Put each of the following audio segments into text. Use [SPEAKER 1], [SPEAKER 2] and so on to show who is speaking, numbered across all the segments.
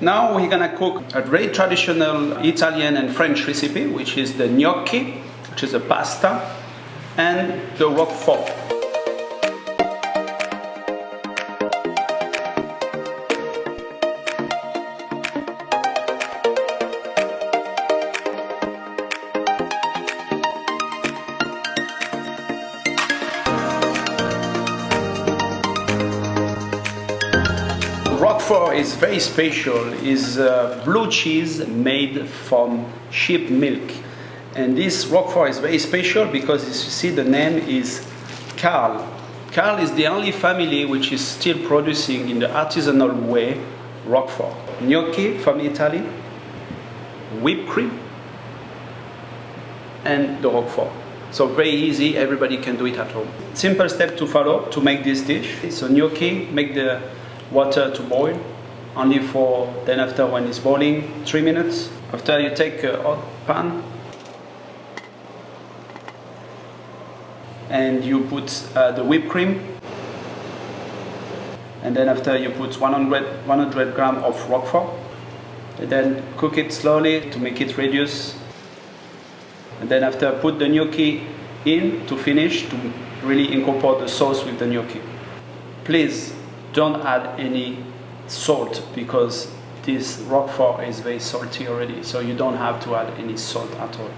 [SPEAKER 1] Now we're gonna cook a very traditional Italian and French recipe, which is the gnocchi, which is a pasta, and the Roquefort. Roquefort is very special. It's blue cheese made from sheep milk. And this Roquefort is very special because, as you see, the name is Carl. Carl is the only family which is still producing in the artisanal way Roquefort. Gnocchi from Italy, whipped cream, and the Roquefort. So very easy, everybody can do it at home. Simple step to follow to make this dish. So gnocchi, make the water to boil, only for, then after when it's boiling, 3 minutes. After you take a hot pan and you put the whipped cream, and then after you put 100 grams of Roquefort, and then cook it slowly to make it reduce, and then after put the gnocchi in to finish, to really incorporate the sauce with the gnocchi. Please don't add any salt because this Roquefort is very salty already, so you don't have to add any salt at all.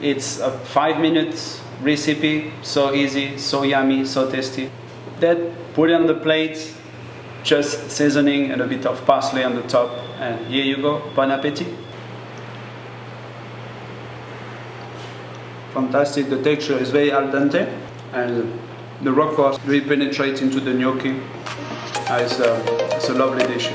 [SPEAKER 1] It's a 5-minute recipe, so easy, so yummy, so tasty. Then put it on the plate, just seasoning and a bit of parsley on the top, and here you go. Bon appetit. Fantastic, the texture is very al dente, and the Roquefort really penetrates into the gnocchi. It's a lovely dish.